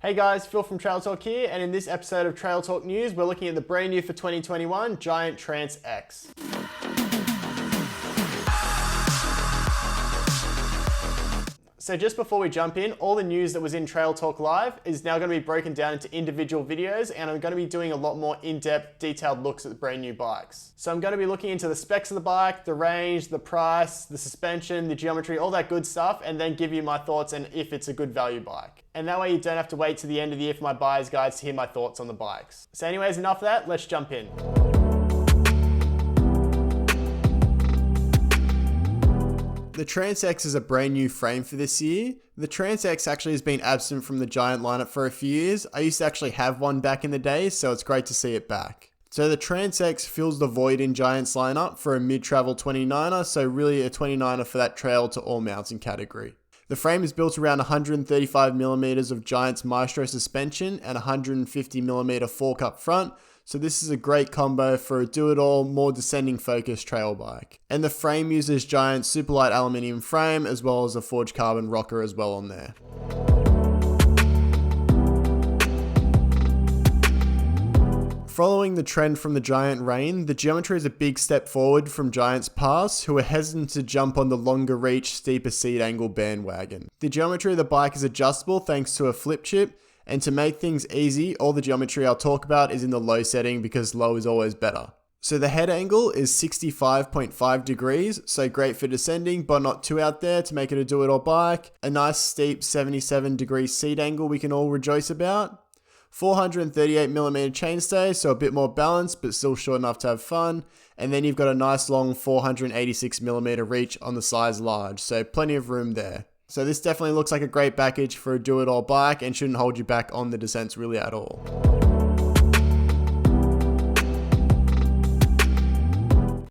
Hey guys, Phil from Trail Talk here, and in this episode of Trail Talk News, we're looking at the brand new for 2021 Giant Trance X. So just before we jump in, all the news that was in Trail Talk Live is now going to be broken down into individual videos, and I'm going to be doing a lot more in-depth, detailed looks at the brand new bikes. So I'm going to be looking into the specs of the bike, the range, the price, the suspension, the geometry, all that good stuff, and then give you my thoughts and if it's a good value bike. And that way you don't have to wait to the end of the year for my buyer's guides to hear my thoughts on the bikes. So anyways, enough of that, let's jump in. The Trance X is a brand new frame for this year. The Trance X actually has been absent from the Giant lineup for a few years. I used to actually have one back in the day, so it's great to see it back. So the Trance X fills the void in Giant's lineup for a mid-travel 29er, so really a 29er for that trail to all mountain category. The frame is built around 135mm of Giant's Maestro suspension and 150mm fork up front, so this is a great combo for a do-it-all, more descending focused trail bike. And the frame uses Giant's super light aluminium frame as well as a forged carbon rocker as well on there. Following the trend from the Giant Rain, the geometry is a big step forward from Giant's past, who are hesitant to jump on the longer reach, steeper seat angle bandwagon. The geometry of the bike is adjustable thanks to a flip chip, and to make things easy, all the geometry I'll talk about is in the low setting because low is always better. So the head angle is 65.5 degrees, so great for descending, but not too out there to make it a do-it-all bike. A nice steep 77 degree seat angle we can all rejoice about. 438mm chainstay, so a bit more balanced, but still short enough to have fun. And then you've got a nice long 486mm reach on the size large, so plenty of room there. So this definitely looks like a great package for a do-it-all bike and shouldn't hold you back on the descents really at all.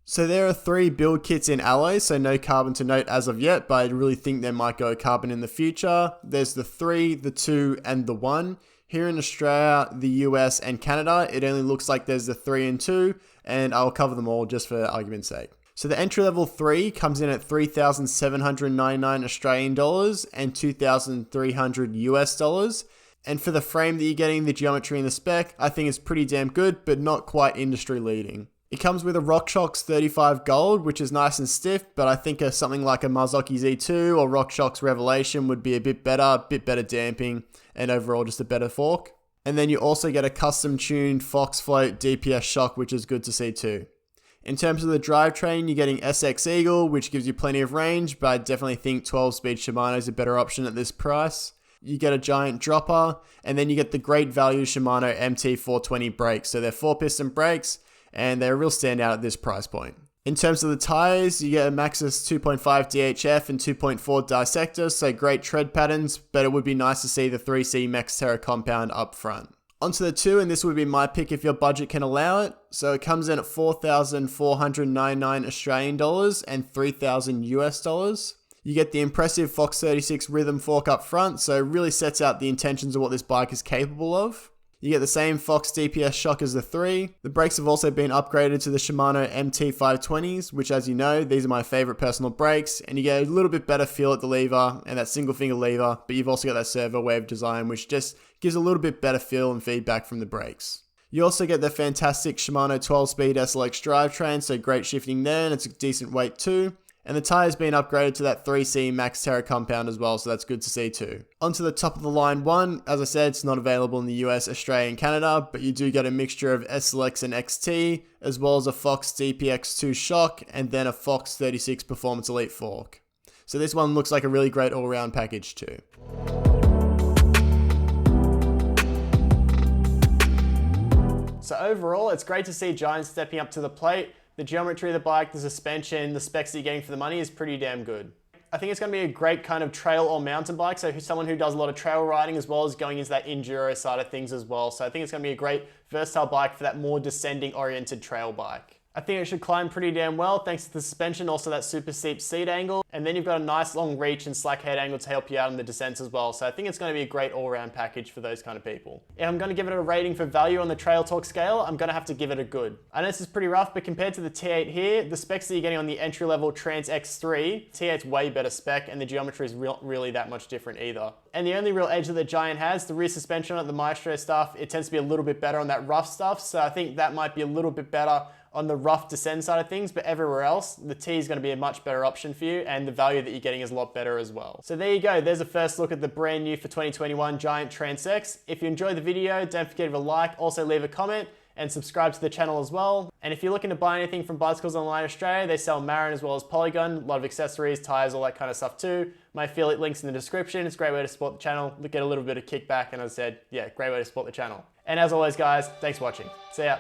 So there are 3 build kits in alloy, so no carbon to note as of yet, but I really think they might go carbon in the future. There's the 3, the 2, and the 1. Here in Australia, the US, and Canada, it only looks like there's the 3 and 2, and I'll cover them all just for argument's sake. So the entry level 3 comes in at 3,799 Australian dollars and 2,300 US dollars. And for the frame that you're getting, the geometry and the spec, I think it's pretty damn good, but not quite industry leading. It comes with a RockShox 35 Gold, which is nice and stiff, but I think something like a Marzocchi Z2 or RockShox Revelation would be a bit better damping, and overall just a better fork. And then you also get a custom tuned Fox Float DPS shock, which is good to see too. In terms of the drivetrain, you're getting SX Eagle, which gives you plenty of range, but I definitely think 12-speed Shimano is a better option at this price. You get a Giant dropper, and then you get the great value Shimano MT420 brakes. So they're 4-piston brakes, and they're a real standout at this price point. In terms of the tyres, you get a Maxxis 2.5 DHF and 2.4 Dissector, so great tread patterns, but it would be nice to see the 3C Maxxterra compound up front. Onto the 2, and this would be my pick if your budget can allow it. So it comes in at 4,499 Australian dollars and 3,000 US dollars. You get the impressive Fox 36 rhythm fork up front, so it really sets out the intentions of what this bike is capable of. You get the same Fox DPS shock as the 3. The brakes have also been upgraded to the Shimano MT520s, which, as you know, these are my favorite personal brakes, and you get a little bit better feel at the lever and that single finger lever, but you've also got that servo wave design, which just gives a little bit better feel and feedback from the brakes. You also get the fantastic Shimano 12-speed SLX drivetrain, so great shifting there, and it's a decent weight too. And the tyre's been upgraded to that 3C Maxxterra compound as well, so that's good to see too. Onto the top of the line 1, as I said, it's not available in the US, Australia and Canada, but you do get a mixture of SLX and XT, as well as a Fox DPX2 shock, and then a Fox 36 Performance Elite fork. So this one looks like a really great all-round package too. So overall, it's great to see Giant stepping up to the plate. The geometry of the bike, the suspension, the specs that you're getting for the money is pretty damn good. I think it's going to be a great kind of trail or mountain bike, so someone who does a lot of trail riding as well as going into that enduro side of things as well. So I think it's going to be a great versatile bike for that more descending oriented trail bike. I think it should climb pretty damn well thanks to the suspension, also that super steep seat angle. And then you've got a nice long reach and slack head angle to help you out in the descents as well. So I think it's going to be a great all-round package for those kind of people. If I'm going to give it a rating for value on the Trail Talk scale, I'm going to have to give it a good. I know this is pretty rough, but compared to the T8 here, the specs that you're getting on the entry-level Trance X3, T8's way better spec, and the geometry is really that much different either. And the only real edge that the Giant has, the rear suspension on it, the Maestro stuff, it tends to be a little bit better on that rough stuff. So I think that might be a little bit better on the rough descend side of things, but everywhere else, the T is going to be a much better option for you, and the value that you're getting is a lot better as well. So there you go. There's a first look at the brand new for 2021 Giant Trance X. If you enjoyed the video, don't forget to leave a like, also leave a comment, and subscribe to the channel as well. And if you're looking to buy anything from Bicycles Online Australia, they sell Marin as well as Polygon, a lot of accessories, tires, all that kind of stuff too. My affiliate link's in the description. It's a great way to support the channel, get a little bit of kickback, and as I said, yeah, great way to support the channel. And as always, guys, thanks for watching. See ya.